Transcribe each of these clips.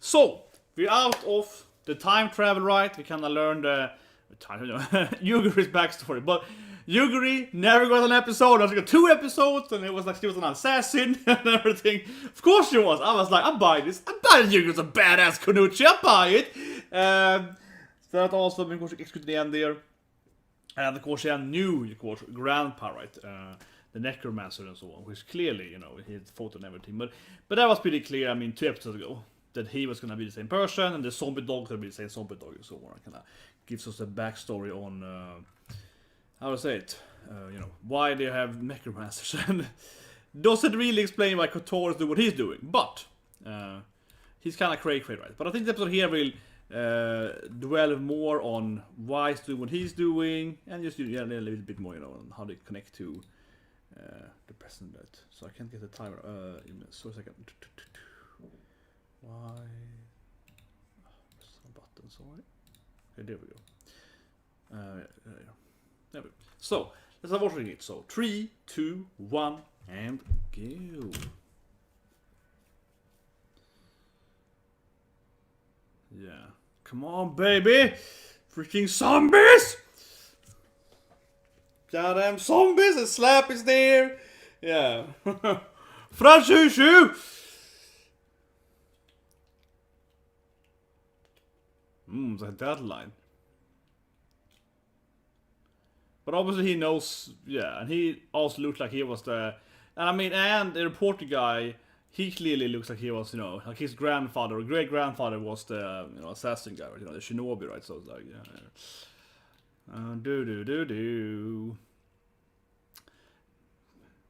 So, we're out of the time travel, right? We kind of learned Yugiri's backstory, but Yugiri never got an episode. I got 2 episodes, and it was like she was an assassin and everything. Of course she was. I was like, I buy this. I buy Yugiri's a badass Kunuchi. I buy it. Så att also been executed the end there. And of course, I knew, of course, Grandpa, right? The necromancer and so on, which clearly, you know, he had photo and everything. But that was pretty clear, I mean, 2 episodes ago, that he was gonna be the same person, and the zombie dog gonna be the same zombie dog and so on. Kinda gives us a backstory on, how to say it, you know, why they have necromancers. And doesn't really explain why Kotaro is doing what he's doing, but he's kinda cray-cray, right? But I think the episode here will dwell more on why he's doing what he's doing, and just a little bit more, you know, on how they connect to the present. So I can't get the timer. So a second. Why? Some buttons, alright. Okay, there we go. There we go. So let's have watching it. So 3, 2, 1, and go. Yeah. Come on, baby! Freaking zombies! Goddamn zombies! And Slap is there! Yeah. Franchushu! It's a deadline. But obviously he knows, yeah, and he also looks like he was the... And I mean, and the reporter guy, he clearly looks like he was, you know, like his grandfather or great-grandfather was the, you know, assassin guy, you know, the shinobi, right? So it's like, yeah. Do.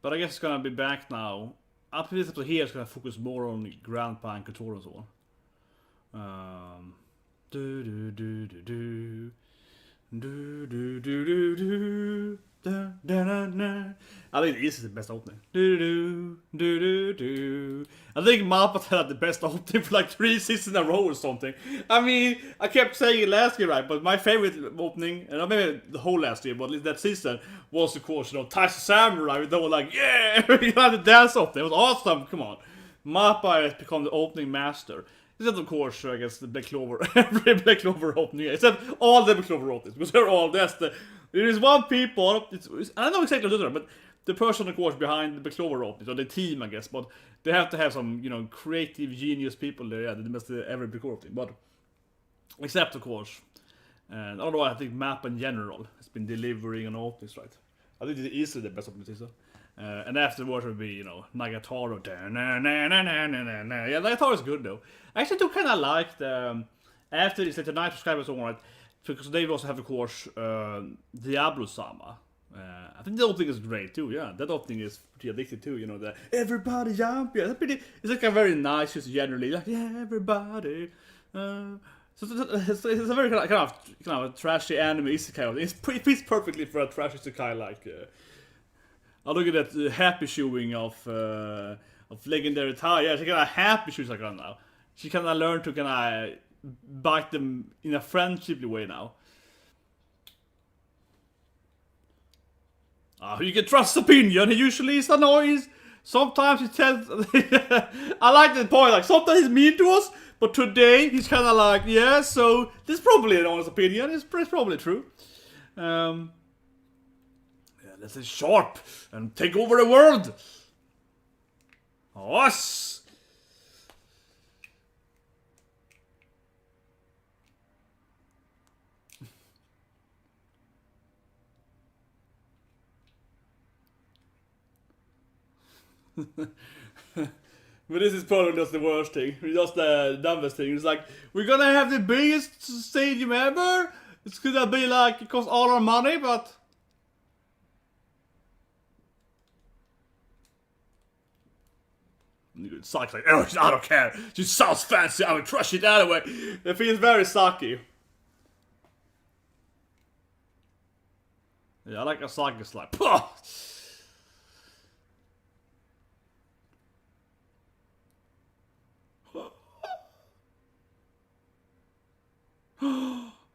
But I guess it's gonna be back now. Up to this episode here, it's gonna focus more on Grandpa and Kotaro and so on. I think this is the best opening. I think Mappa had the best opening for like 3 seasons in a row or something. I mean, I kept saying it last year, right? But my favorite opening, and maybe the whole last year, but at least that season, was of course, you know, Tyson Samurai. They were like, yeah, you had the dance opening. It was awesome. Come on, Mappa has become the opening master. Except of course, I guess the Black Clover, every Black Clover opening, except all the Black Clover openings, because they're all there is one people. I don't know exactly what they're, but the person, of course, behind the Black Clover openings, or the team, I guess. But they have to have some, you know, creative, genius people there. Yeah, the best every Black Clover opening. But except of course, and although I think Map in general has been delivering on openings, right? I think it's easily the best opening season. And afterwards would be, you know, Nagatoro. Yeah, Nagatoro is good though. I actually do kind of like the after this like, the Night Subscribers on right, because they also have of course Diablo-sama. I think the opening is great too. Yeah, that opening is pretty addictive too. You know, the everybody jump. Yeah, that's pretty. It's like a very nice, just generally like yeah, everybody. So it's a very kind of trashy anime isekai. It fits perfectly for a trashy isekai like. I look at that happy showing of legendary Thai. Yeah, she kind of happy shoes like that now. She kind of learned to kind of bite them in a friendshiply way now. You can trust his opinion. He usually is annoying. Sometimes he tells. I like that point. Like sometimes he's mean to us, but today he's kind of like, yeah. So this is probably an honest opinion. It's probably true. Let's be sharp and take over the world. Us. But this is probably just the worst thing. Just the dumbest thing. It's like, we're gonna have the biggest stadium ever. It's gonna be like, it costs all our money, but... It's like, oh, I don't care. She sounds fancy. I will crush it anyway. It feels very sucky. Yeah, I like a sake slap.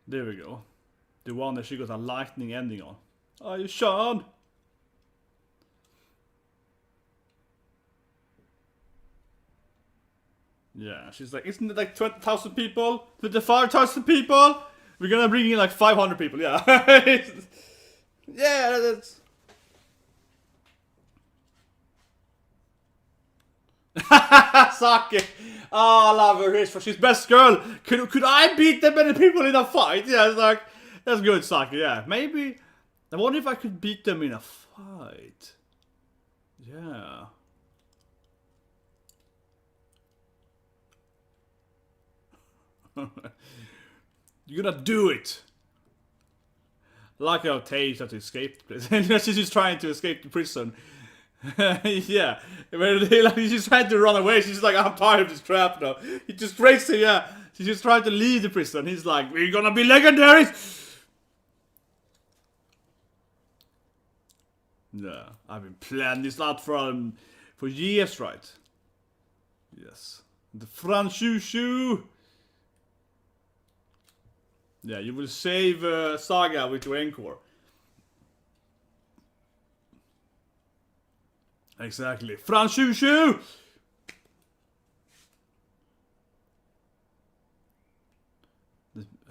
There we go. The one that she got a lightning ending on. Are you Sean? Yeah, she's like, isn't it like 20,000 people? 25,000 people? We're gonna bring in like 500 people, yeah. Yeah, that's... Saki! Oh, I love her. She's best girl. Could I beat that many people in a fight? Yeah, it's like, that's good, Saki, yeah. Maybe, I wonder if I could beat them in a fight. Yeah. You're gonna do it. Like how Tay tried to escape the prison. She's just trying to escape the prison. Yeah. She's trying to run away. She's like, I'm tired of this crap now. He just crazy, yeah. She's just trying to leave the prison. He's like, we're gonna be legendary. Yeah, I've been planning this out for years, right? Yes. The front shoo. Yeah, you will save Saga with your encore. Exactly. Front shoo.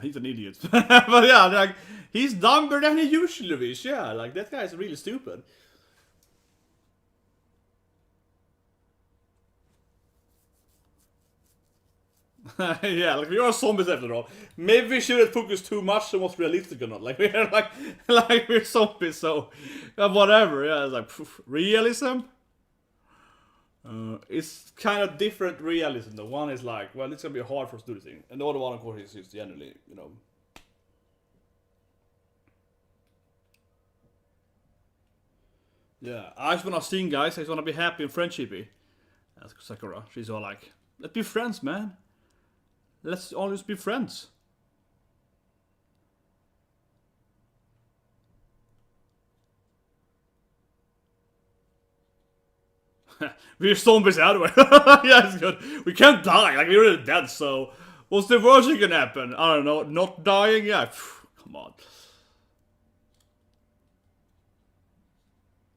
He's an idiot. But yeah, like, he's dumber than he usually is. Yeah, like, that guy's really stupid. Yeah, like, we are zombies after all. Maybe we shouldn't focus too much on what's realistic or not. Like, we're like we're zombies, so whatever. Yeah, it's like realism. It's kind of different realism. The one is like, well, it's gonna be hard for us to do this thing, and the other one, of course, is just generally, you know. Yeah, I just wanna sing, guys. I just wanna be happy and friendshipy. That's Sakura. She's all like, let's be friends, man. Let's always be friends. We're zombies anyway. Yeah, it's good. We can't die. Like, we're already dead, so what's the worst that can happen? I don't know. Not dying? Yeah. Come on.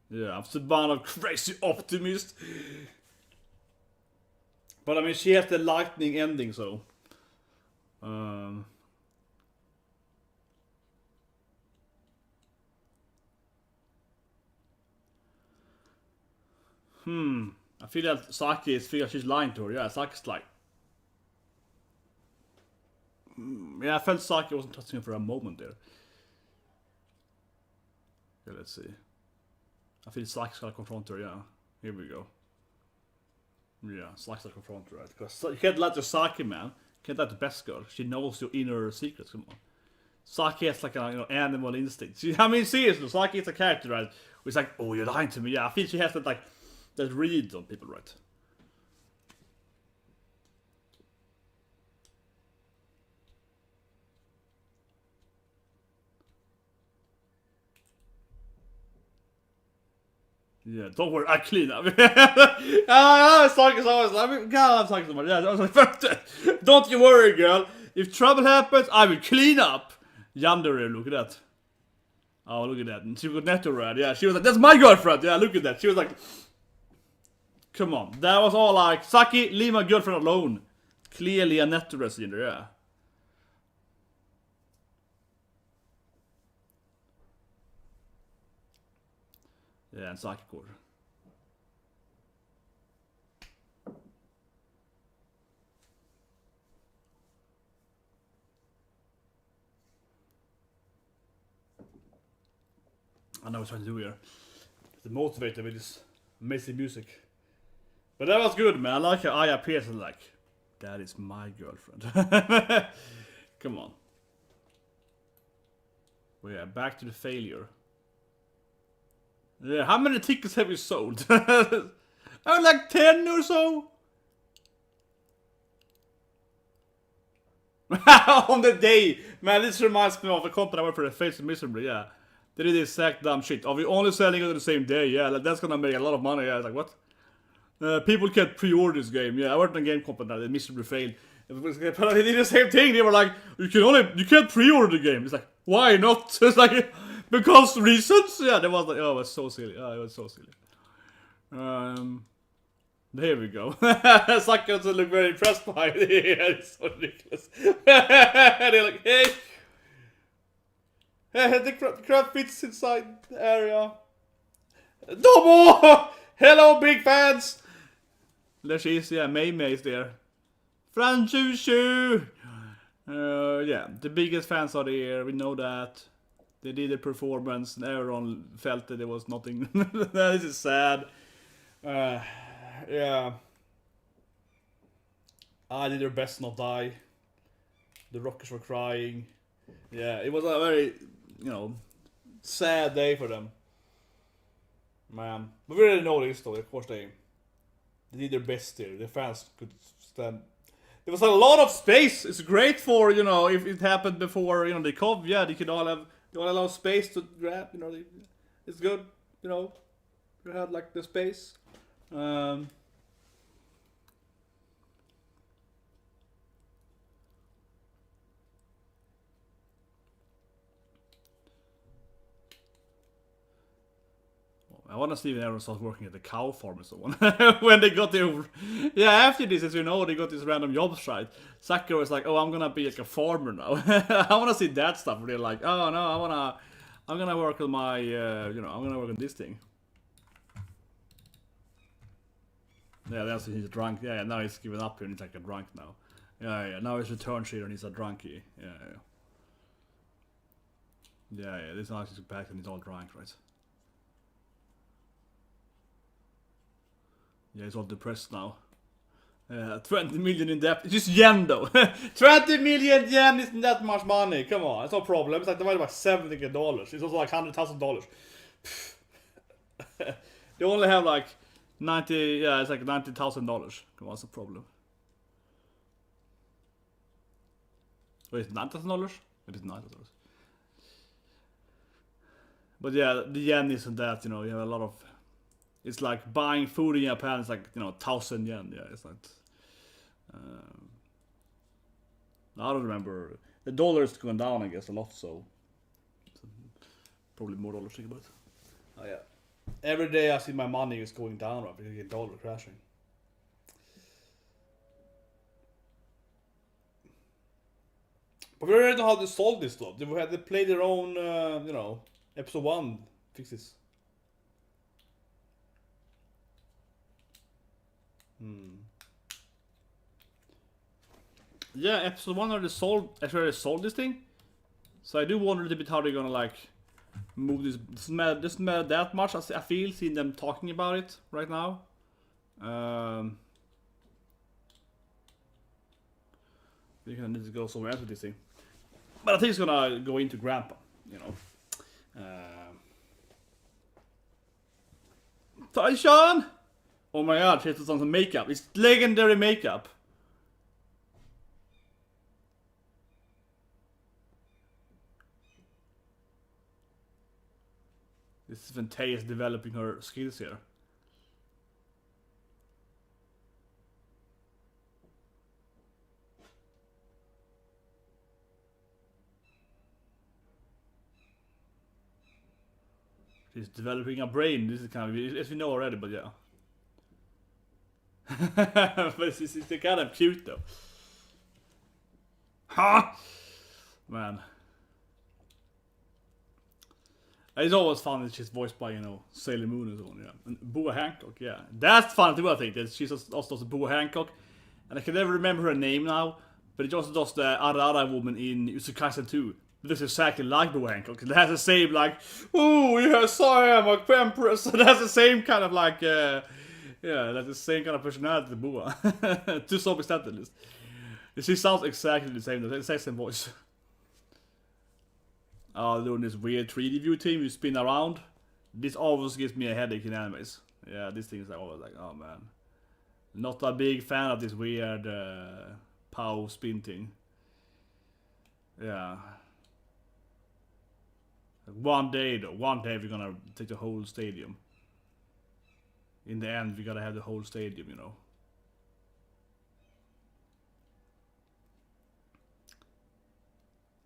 Yeah, I'm Savannah, crazy optimist. But I mean, she has the lightning ending, so. I feel that Saki feels she's lying to her. Yeah, Saki's like. Yeah, I felt Saki wasn't touching her for a moment there. Okay, let's see. I feel Saki's gonna confront her, yeah. Here we go. Yeah, Saki's gonna confront her, right? Because you can't let the Saki, man. You can't let the best girl. She knows your inner secrets, come on. Saki has like a, animal instinct. I mean, seriously, Saki is a character, right? Who's like, oh, you're lying to me. Yeah, I feel she has that, like, that read on people, right? Yeah, don't worry, I clean up. Saki's always like, God, I'm talking so much. Yeah, I was like, don't you worry, girl. If trouble happens, I will clean up. Yandere, look at that. Oh, look at that. And she got Netto red. Yeah, she was like, that's my girlfriend. Yeah, look at that. She was like, come on. That was all like, Saki, leave my girlfriend alone. Clearly a Netto red in there, yeah. Yeah, and Saki går. I know what I'm trying to do here. To motivate them with this amazing music. But that was good, man. I like how Aya appears and like, that is my girlfriend. Come on. Well, yeah, back to the failure. Yeah, how many tickets have you sold? Oh, like 10 or so? On the day! Man, this reminds me of a company I work for that failed miserably, yeah. They did the exact dumb shit. Are we only selling it on the same day? Yeah, like, that's gonna make a lot of money. Yeah, like, what? People can't pre-order this game. Yeah, I worked in a game company that miserably failed. But they did the same thing. They were like, you can't pre-order the game. It's like, why not? It's like, because reasons? Yeah, that was like, oh, it was so silly. Oh, it was so silly. There we go. Sakura doesn't look very impressed by it. Yeah, it's so ridiculous. They're like, hey, the crab fits inside the area. Domo! Hello, big fans! There she is, yeah, Mei is there. Franchushu! Yeah, the biggest fans are there, we know that. They did a performance and everyone felt that there was nothing. This is sad. Yeah. I did their best not die. The Rockers were crying. Yeah, it was a very, sad day for them. Man. But we already know this story, of course they did their best here. The fans could stand. There was a lot of space. It's great for, if it happened before, the COV, yeah, they could all have a lot of space to grab, it's good, you had like the space. I want to see when everyone starts working at the cow farm or so on. When they got the... Yeah, after this, as you know, they got this random jobs, right? Sakura was like, oh, I'm gonna be like a farmer now. I want to see that stuff where they're like, oh no, I'm gonna work on my, I'm gonna work on this thing. Yeah, that's he's drunk. Yeah, now he's given up here and he's like a drunk now. Yeah, now he's returned here and he's a drunkie. Yeah, this now he's back and he's all drunk, right? Yeah, he's all depressed now. 20 million in debt. It's just yen though. 20 million yen isn't that much money. Come on, it's no problem. It's like divided by $70. It's also like $100,000. They only have like 90. Yeah, it's like $90,000. Come on, it's a problem. Wait, $90,000? It is $90,000. But yeah, the yen isn't that. You have a lot of. It's like buying food in Japan. It's like 1,000 yen. Yeah, it's like. I don't remember. The dollar is going down, I guess, a lot. So probably more dollars. Think about it. Oh yeah. Every day I see my money is going down because the dollar crashing. But we already know how to solve this though. They had to play their own, episode 1 fixes. Yeah, episode 1 already solved this thing. So I do wonder a little bit how they're gonna like move this. Doesn't matter that much. I feel seeing them talking about it right now. We're gonna need to go somewhere else with this thing. But I think it's gonna go into Grandpa, Taishan! Oh my god, she has some makeup. It's legendary makeup. This is when Tay is developing her skills here. She's developing a brain. This is kind of, as we know already, but yeah. But it's kind of cute though. Ha! Man. It's always fun that she's voiced by, Sailor Moon and so on, yeah. And Boa Hancock, yeah. That's fun too, I think. That she's also does Boa Hancock. And I can never remember her name now. But it also does the Arara woman in Usukaisen 2. It looks exactly like Boa Hancock. It has the same, like, oh, yes, I am a empress. It has the same kind of, like, yeah, that's the same kind of personality to Boa. To some extent, at least. She sounds exactly the same. The exact same voice. Doing this weird 3D view thing, you spin around. This always gives me a headache in animes. Yeah, this thing is like always like, oh man. Not a big fan of this weird POW spin thing. Yeah. One day we're gonna take the whole stadium. In the end, we gotta have the whole stadium,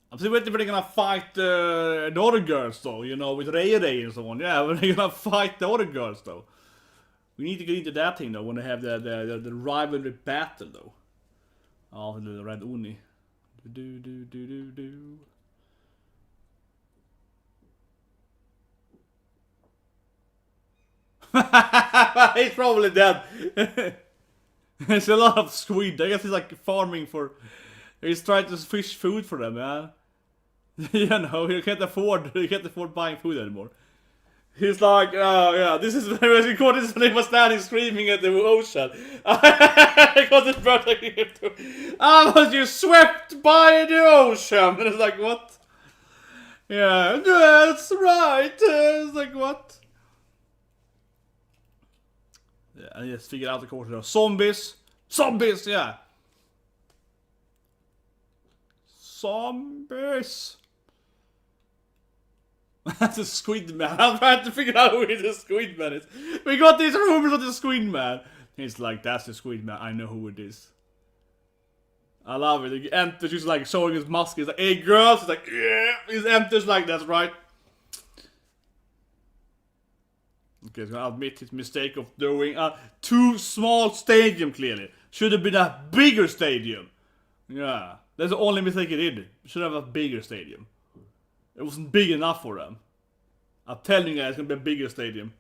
I'm still waiting for they're gonna fight the other girls though, with Ray and so on. Yeah, when they're gonna fight the other girls though. We need to get into that thing though when they have the rivalry battle though. Oh, the red Oni. Do. He's probably dead. There's a lot of squid. I guess he's like farming for. He's trying to fish food for them, man. You know, you can't afford buying food anymore. He's like, oh yeah, this is when he caught this when he was standing screaming at the ocean. I got this brother here too. I was just swept by the ocean. And it's like, what? Yeah, that's right. It's like, what? Yeah, I just figured out the course there. Zombies, yeah. Zombies. That's a squid man. I'm trying to figure out who the squid man is. We got these rumors of the squid man. He's like, that's the squid man. I know who it is. I love it. He enters just like showing his mask. He's like, hey girls. He's like, yeah. He enters like, that's right. Okay, he's gonna admit his mistake of doing a too small stadium, clearly. Should have been a bigger stadium. Yeah. That's the only mistake he did. Should have a bigger stadium. It wasn't big enough for them. I'm telling you guys, it's gonna be a bigger stadium.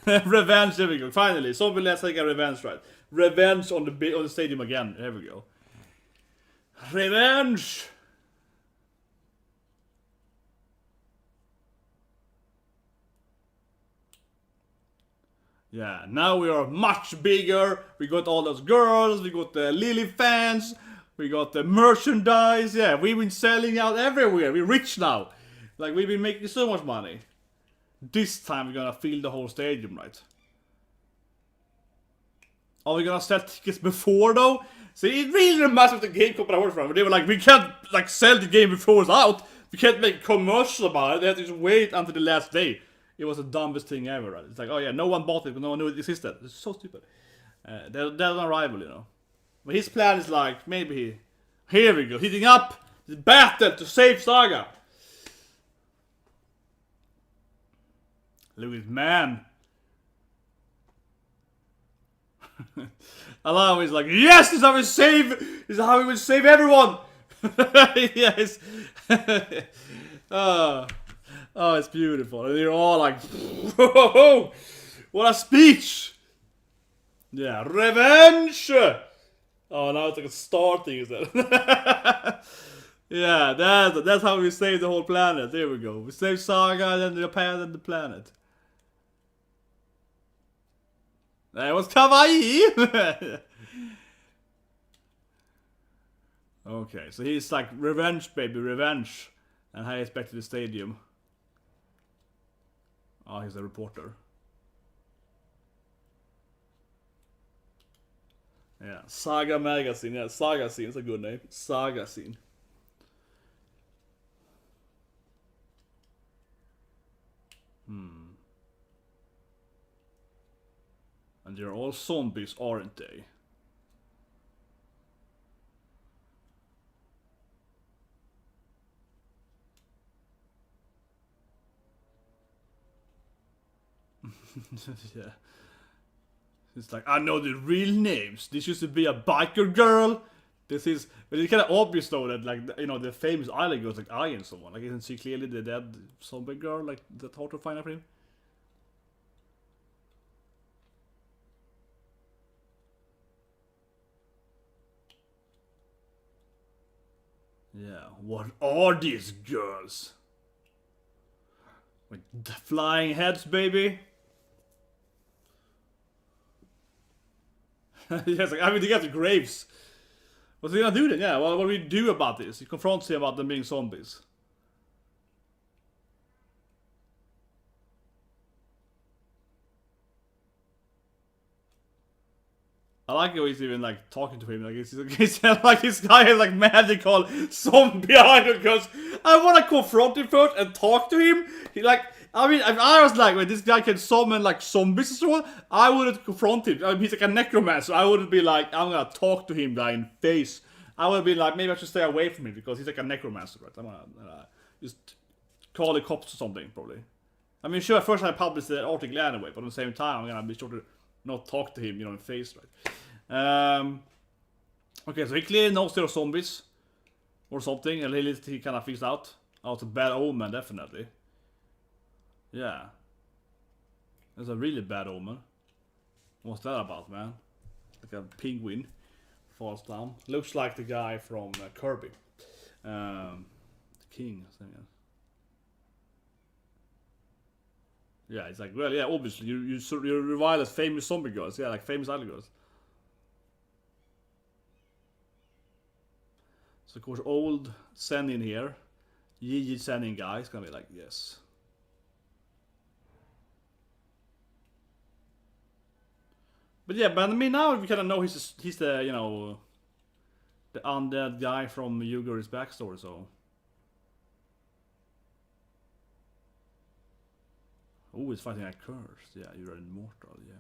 Revenge, there we go. Finally, ZombieLand Saga revenge, right? Revenge on the stadium again. There we go. Revenge! Yeah, now we are much bigger. We got all those girls, we got the Lily fans, we got the merchandise. Yeah, we've been selling out everywhere. We're rich now. Like, we've been making so much money. This time we're gonna fill the whole stadium, right? Are we gonna sell tickets before though? See, it really reminds me of the game Kotaro was from. They were like, we can't like sell the game before it's out. We can't make a commercial about it. They had to just wait until the last day. It was the dumbest thing ever, right? It's like, oh yeah, no one bought it because no one knew it existed. It's so stupid. They're an rival, you know. But his plan is like, maybe here we go, heating up the battle to save Saga. Look at man. I love him, he's like, yes, this is how we save, this is how we will save everyone. Yes. Oh, it's beautiful. And they're all like, whoa, what a speech. Yeah, revenge. Oh, now it's like a star thing, is that? Yeah, that's how we save the whole planet. There we go. We save Saga, then Japan, and the planet. That was kawaii! Okay, so he's like, revenge, baby, revenge. And I expected the stadium. Oh, he's a reporter. Yeah, Saga Magazine. Yeah, Saga Scene is a good name. Saga Scene. And they're all zombies, aren't they? Yeah. It's like, I know the real names. This used to be a biker girl. This is, but it's kind of obvious though that, like, you know, the famous island goes like I and someone. Like, you can see clearly the dead zombie girl, like that's hard to find out for him. Yeah, what are these girls? With flying heads, baby. Yes, like, I mean, they got the graves. What's he gonna do then? Yeah, well, what do we do about this? He confronts him about them being zombies. I like how he's even like talking to him. Like he's like this guy is like magical zombie idol because I want to confront him first and talk to him. He like, I mean, if I was like, when this guy can summon like zombies or so, I wouldn't confront him. I mean, he's like a necromancer. I wouldn't be like, I'm gonna talk to him guy in face. I would be like, maybe I should stay away from him because he's like a necromancer, right? I'm gonna just call the cops or something, probably. I mean, sure, at first I published the article anyway, but at the same time, I'm gonna be sure to not talk to him, you know, in face, right? Okay, so he clearly knows there are zombies or something, and he kind of figures out. Oh, it's a bad omen, definitely. Yeah. It's a really bad omen. What's that about, man? Like a penguin falls down. Looks like the guy from Kirby. The king. Yeah, it's like, well, yeah, obviously you revile as famous zombie girls. Yeah, like famous idol girls. So of course old Zenin here. Yi Zenin guy is gonna be like, yes. But yeah, but I mean now we kind of know he's the, you know, the undead guy from Yugiri's backstory, so. Oh, he's fighting a curse. Yeah, you're immortal, yeah.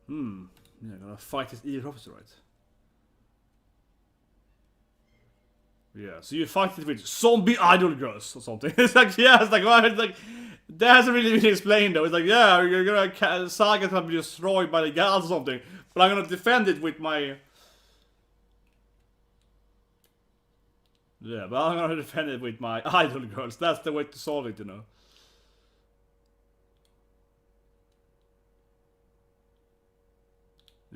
Yeah, gonna fight his evil officer, right? Yeah, so you fight it with zombie idol girls or something. It's like, yeah, it's like, well, it's like, that hasn't really been explained though. It's like, yeah, you're gonna, Saga's gonna be destroyed by the gods or something, but I'm gonna defend it with my... Yeah, but I'm gonna defend it with my idol girls. That's the way to solve it, you know.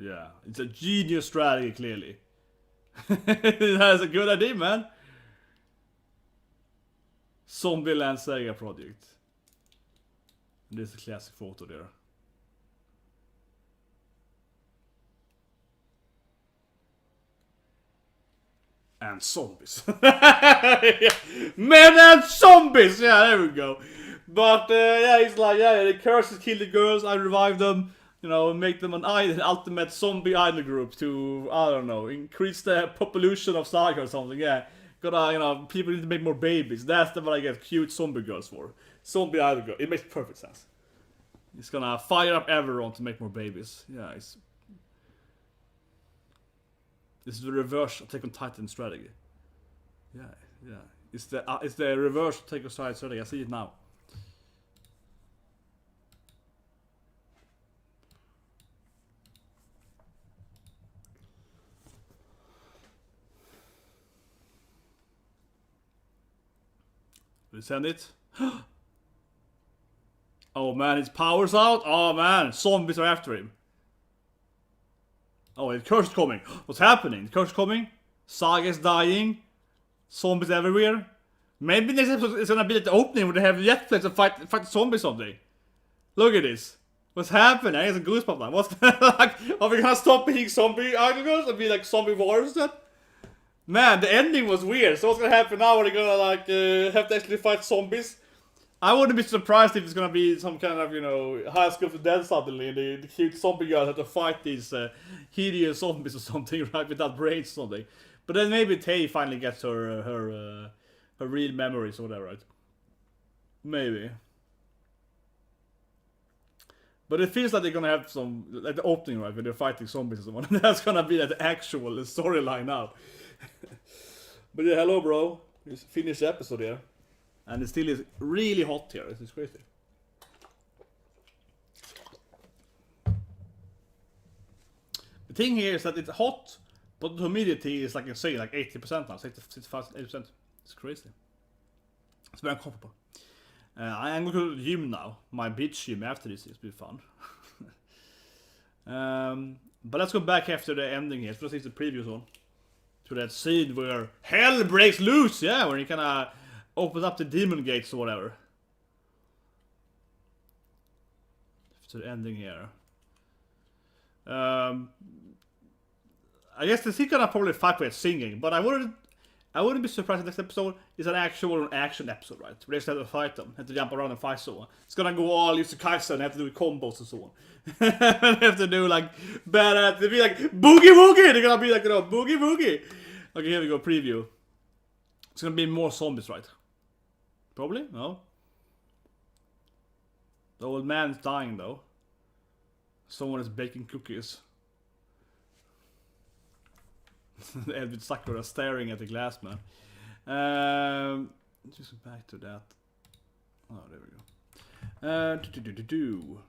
Yeah, it's a genius strategy, clearly. That's a good idea, man. ZombieLand Saga project. This is a classic photo there. And zombies. Men and zombies! Yeah, there we go. But yeah, it's like, yeah, the curses kill the girls, I revive them. You know, make them an ultimate zombie idol group to, I don't know, increase the population of Saga or something, yeah. Gotta, you know, people need to make more babies. That's what I get cute zombie girls for. Zombie idol girl. It makes perfect sense. It's gonna fire up everyone to make more babies. Yeah, it's... This is the reverse Attack on Titan strategy. Yeah, yeah. It's the reverse Attack on Titan strategy. I see it now. We send it. Oh man, his power's out. Oh man, zombies are after him. Oh, the curse is coming. What's happening? The curse is coming. Saga is dying. Zombies everywhere. Maybe next episode is gonna be the opening where they have jet planes and fight the zombies someday. Look at this. What's happening? I get some goosebumps now. What's like? Are we gonna stop being zombie idol and be like zombie warriors then? Man, the ending was weird. So what's gonna happen now? Are they gonna like have to actually fight zombies? I wouldn't be surprised if it's gonna be some kind of, you know, High School of the Dead suddenly, and the cute zombie girls have to fight these hideous zombies or something, right, without brains or something. But then maybe Tay finally gets her real memories or whatever, right? Maybe. But it feels like they're gonna have some, like the opening, right, when they're fighting zombies or someone. That's gonna be like the actual storyline now. But yeah, hello, bro. We just finished the episode here. And it still is really hot here. This is crazy. The thing here is that it's hot, but the humidity is like you say, like 80% now, 65, 80%. It's crazy. It's very uncomfortable. I am going to the gym now. My beach gym after this. It's been fun. But let's go back after the ending here. Let's see the previous one. To that scene where hell breaks loose. Yeah, where you kind of open up the demon gates or whatever. To the ending here. I guess he's gonna probably fight with singing, but I wouldn't be surprised if next episode is an actual action episode, right? Where they just have to fight them, have to jump around and fight so on. It's gonna go all Yusukaiser and have to do combos and so on. And they have to do like bad, they'll be like boogie woogie. They're gonna be like, you know, boogie woogie. Okay, here we go. Preview. It's gonna be more zombies, right? Probably? No. The old man's dying though. Someone is baking cookies. Edward Sakura staring at the glass man. Just back to that. Oh, there we go.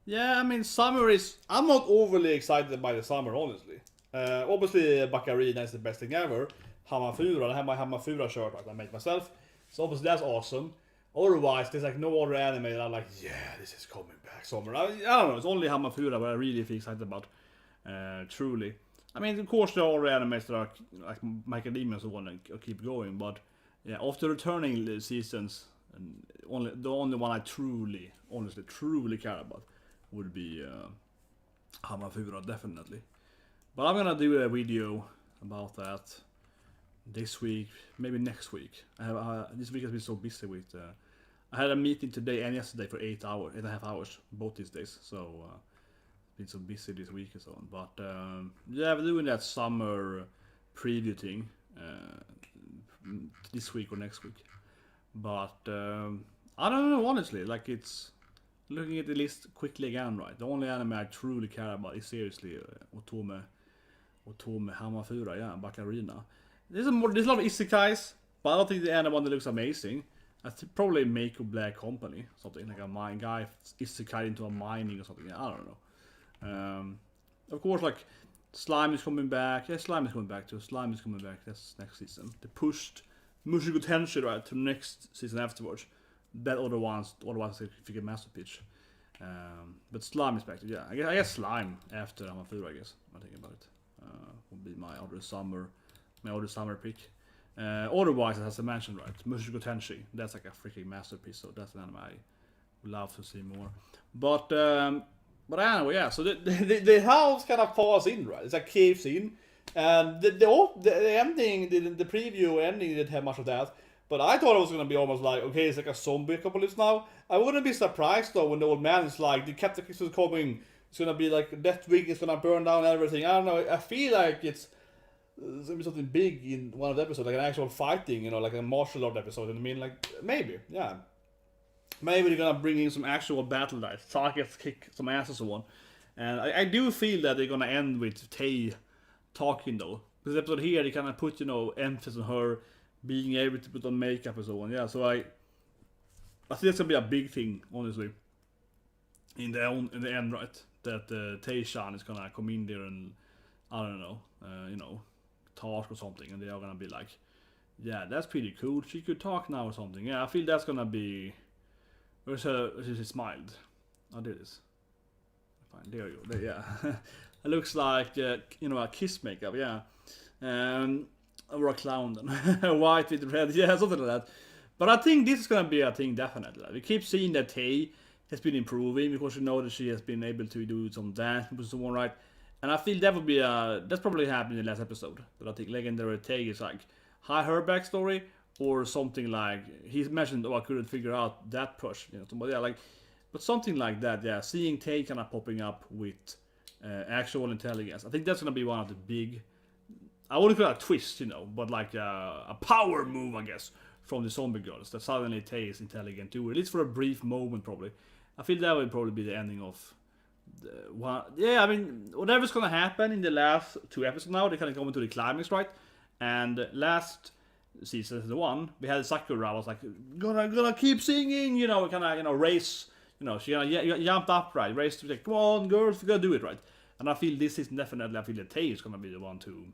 Yeah, I mean, summer is... I'm not overly excited by the summer, honestly. Obviously, Baccarina is the best thing ever. Hamafura, I have my Hamafura shirt I made myself. So obviously that's awesome. Otherwise, there's like no other anime that I'm like, yeah, this is coming back summer. I don't know, it's only Hamafura that I really feel excited about. Truly. I mean, of course, there are other animes that are like Macadamia and so on and keep going, but yeah, after returning seasons, and the only one I truly care about would be Hamafura, definitely. But I'm gonna do a video about that this week, maybe next week. I have this week has been so busy with. I had a meeting today and yesterday for 8.5 hours, both these days. So been so busy this week and so on. But yeah, we're doing that summer preview thing this week or next week. But I don't know, honestly. Like, it's looking at the list quickly again, right? The only anime I truly care about is seriously Otome Hamafura, yeah, Baccarina. There's a lot of isekais, but I don't think the other one that looks amazing. I think probably Mako Black Company, something like a mine guy isekai into a mining or something. Yeah, I don't know. Of course, like Slime is coming back. Yeah, Slime is coming back too. Slime is coming back. That's next season. They pushed Mushoku Tensei right to next season afterwards. That otherwise I figure Master Pitch. But Slime is back too. Yeah, I guess Slime after Hamafura. I guess I'm thinking about it. Would be my other summer pick. Otherwise, as I mentioned, right, Mushoku Tensei, that's like a freaking masterpiece, so that's an anime I would love to see more. But anyway, yeah, so the house kind of falls in, right? It's like caves in, and the ending, the preview ending didn't have much of that, but I thought it was gonna be almost like, okay, it's like a zombie apocalypse now. I wouldn't be surprised though when the old man is like, the cataclysm is coming, it's gonna be like, that wig is gonna burn down everything. I don't know, I feel like it's gonna be something big in one of the episodes, like an actual fighting, you know, like a martial art episode. And I mean, like, maybe, yeah. Maybe they're gonna bring in some actual battle knights, targets, kick some ass and so on. And I do feel that they're gonna end with Tei talking though. This episode here, they kind of put, you know, emphasis on her being able to put on makeup and so on. Yeah, so I think that's gonna be a big thing, honestly. In the end, right? That Tei-chan is gonna come in there and, I don't know, you know, talk or something, and they are gonna be like, yeah, that's pretty cool, she could talk now or something. Yeah, I feel that's gonna be... Where's she smiled? Oh, there it is. Fine, there you go. There, yeah. It looks like, you know, a kiss makeup, yeah. Or a clown then. White with red, yeah, something like that. But I think this is gonna be a thing, definitely. We keep seeing that Tei has been improving, because we know that she has been able to do some dance and so on, right? And I feel that would be that's probably happened in the last episode. But I think Legendary Tei is like, her backstory, or something like, he's mentioned, oh, I couldn't figure out that push, you know, somebody, yeah, like, but something like that, yeah. Seeing Tei kind of popping up with actual intelligence, I think that's gonna be one of the big, I wouldn't call it a twist, you know, but like a power move, I guess, from the zombie girls, that suddenly Tei is intelligent too, at least for a brief moment, probably. I feel that would probably be the ending of yeah, I mean, whatever's gonna happen in the last 2 episodes now, they kind of come into the climax, right? And last season, the one, we had Sakura was like, gonna keep singing, you know, kind of, you know, race, you know, she jumped up, right? Race to like, come on, girls, we gotta do it, right? And I feel this is definitely, I feel that Tei is gonna be the one to,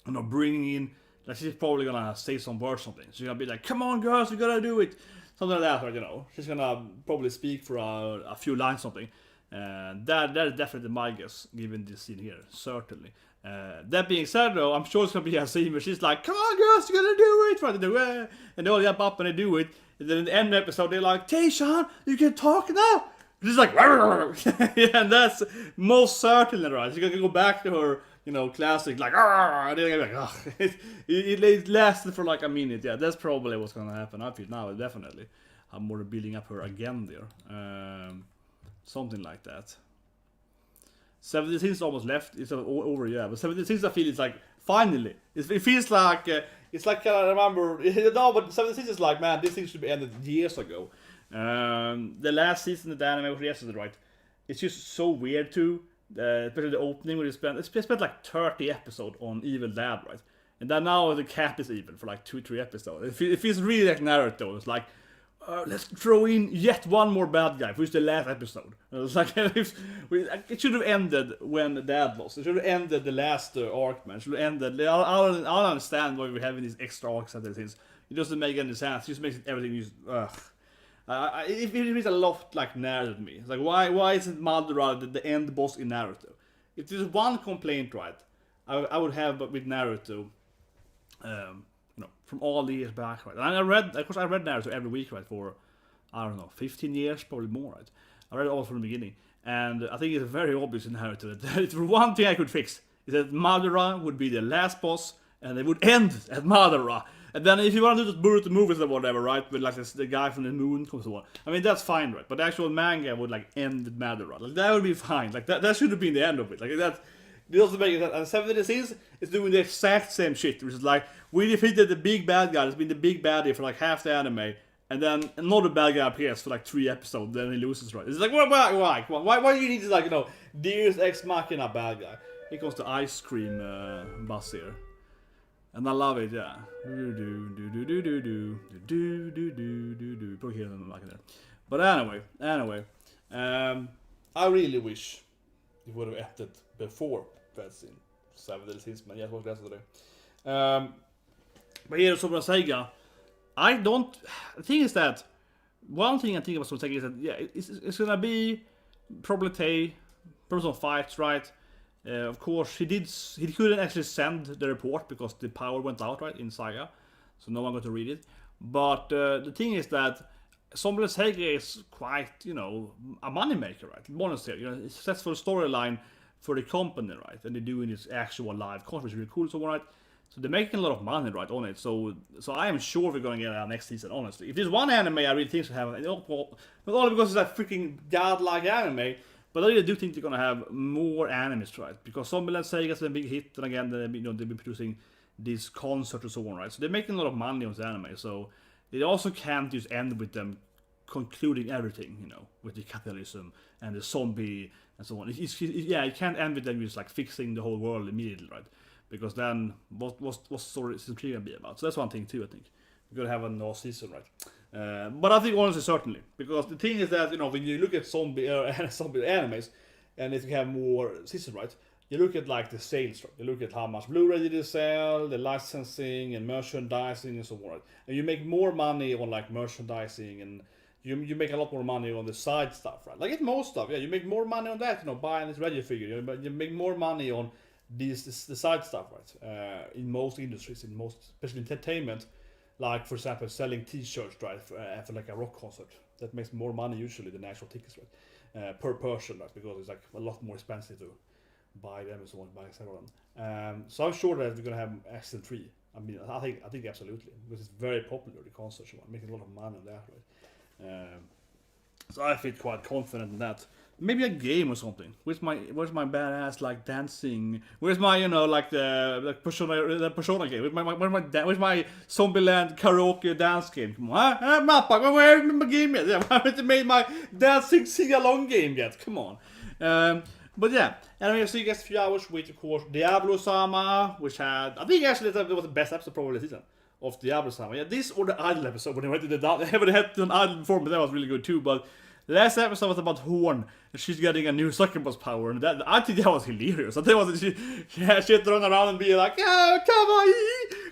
you know, bringing in, like, she's probably gonna say some words, something. She's gonna be like, come on, girls, we gotta do it. Something like that, right, you know. She's gonna probably speak for a few lines, something. That is definitely my guess, given this scene here, certainly. That being said, though, I'm sure it's gonna be a scene where she's like, come on, girls, you're gonna do it, try to do it. And they all jump up and they do it. And then in the end of the episode, they're like, Tei-chan, you can talk now. She's like, yeah, and that's most certainly right. She's gonna go back to her, you know, classic, like, and they're like, oh. It lasted for like a minute. Yeah, that's probably what's gonna happen. I feel now, definitely. I'm more building up her again there. Something like that. 76 almost left. It's over, yeah. But 76, I feel it's like, finally. It feels like, it's like, I remember, no, but 76 is like, man, this thing should be ended years ago. The last season of the anime was yesterday, right? It's just so weird too. Especially the opening where they spent like 30 episodes on Evil Dad, right? And then now the cap is even for like 2-3 episodes. It feels really like Naruto. It's like, let's throw in yet one more bad guy, which is the last episode. It's like, it should have ended when the dad lost. It should have ended the last arc, man. It should have ended. I don't understand why we're having these extra arcs and things. It doesn't make any sense. It just makes everything just, it means a lot like Naruto to me. It's like, why isn't Madara the end boss in Naruto? If there's one complaint, right, I would have with Naruto, from all the years back, right? And I read Naruto every week, right, for, I don't know, 15 years, probably more, right? I read it all from the beginning. And I think it's very obvious in Naruto that one thing I could fix is that Madara would be the last boss, and it would end at Madara. And then if you want to do the Boruto movies or whatever, right, with like the guy from the moon comes on, I mean, that's fine, right? But the actual manga would like end at Madara. Like, that would be fine. Like, that should have been the end of it. Like, that. It also makes that, and 7 Seas is doing the exact same shit, which is like, we defeated the big bad guy, that's been the big baddie for like half the anime, and then another bad guy appears for like 3 episodes, then he loses, right? It's like, why do you need to, like, Deus Ex Machina bad guy? Here comes the ice cream bus here. And I love it, yeah. Probably hear them like that. But anyway, I really wish it would have ended before that's in 7 Seas, man. Yes, what that's today. But here, ZombieLand Saga, the thing is that one thing I think about ZombieLand Saga is that it's gonna be probably some fights, right? Of course, he couldn't actually send the report because the power went out, right, in Saga, so no one got to read it. But the thing is that ZombieLand Saga is quite, a moneymaker, right? Honestly, a successful storyline for the company, right? And they're doing this actual live content, which is really cool, so right? So they're making a lot of money, right, on it. So I am sure we're gonna get our next season, honestly. If there's one anime I really think should have, not only because it's a freaking godlike anime, but I really do think they're gonna have more animes, right? Because ZombieLand Saga is a big hit, and again, they've been producing these concerts and so on, right? So they're making a lot of money on the anime, so they also can't just end with them concluding everything, with the capitalism and the zombie and so on. You can't end with them just like fixing the whole world immediately, right? Because then what's story season 3 gonna be about? So that's one thing too, I think. We're gonna have another season, right? But I think honestly, certainly, because the thing is that when you look at zombie animes, and if you have more seasons, right? You look at like the sales, right? You look at how much Blu-ray they sell, the licensing and merchandising and so on, right? And you make more money on like merchandising, and you make a lot more money on the side stuff, right? Like it's most stuff, you make more money on that, buying this Reggie figure. You make more money on the side stuff, right? In most industries, especially entertainment, like for example selling T-shirts, right, for like a rock concert. That makes more money usually than actual tickets, right? Per person, right? Because it's like a lot more expensive to buy them and so on, buy several of them. So I'm sure that we're gonna have season 3. I mean, I think absolutely, because it's very popular, the concert, so I'm making a lot of money on that, right? So I feel quite confident in that. Maybe a game or something. Where's my badass like dancing? Where's my like the persona game? Where's my ZombieLand karaoke dance game? Come on, Mappa, where's my game yet? Yeah, I haven't made my dancing sing-along game yet. Come on. But yeah, and we have seen a few hours with, of course, Diablo-sama, which had, I think actually that was the best episode probably this season of Diablo-sama. Yeah, this or the Idol episode when they went to the they haven't had an Idol before, but that was really good too. But the last episode was about Horn, and she's getting a new second boss power, and that I think that was hilarious. I think it was she throwing around and be like, "Oh, come on,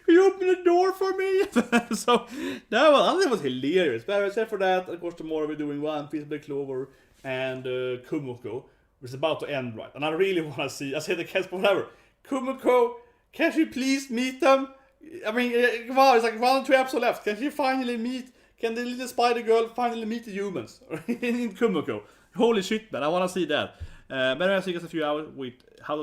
can you open the door for me?" So I think it was hilarious. But except for that, of course, tomorrow we're doing One Piece, Black Clover, and Kumiko, which is about to end, right? And I really want to see. I say the cats, but whatever. Kumiko, can she please meet them? I mean, come on, it's like 1 or 2 episodes left. Can she finally meet? Can the little spider girl finally meet the humans in Kumiko? Holy shit, man! I want to see that. But I think it's a few hours with how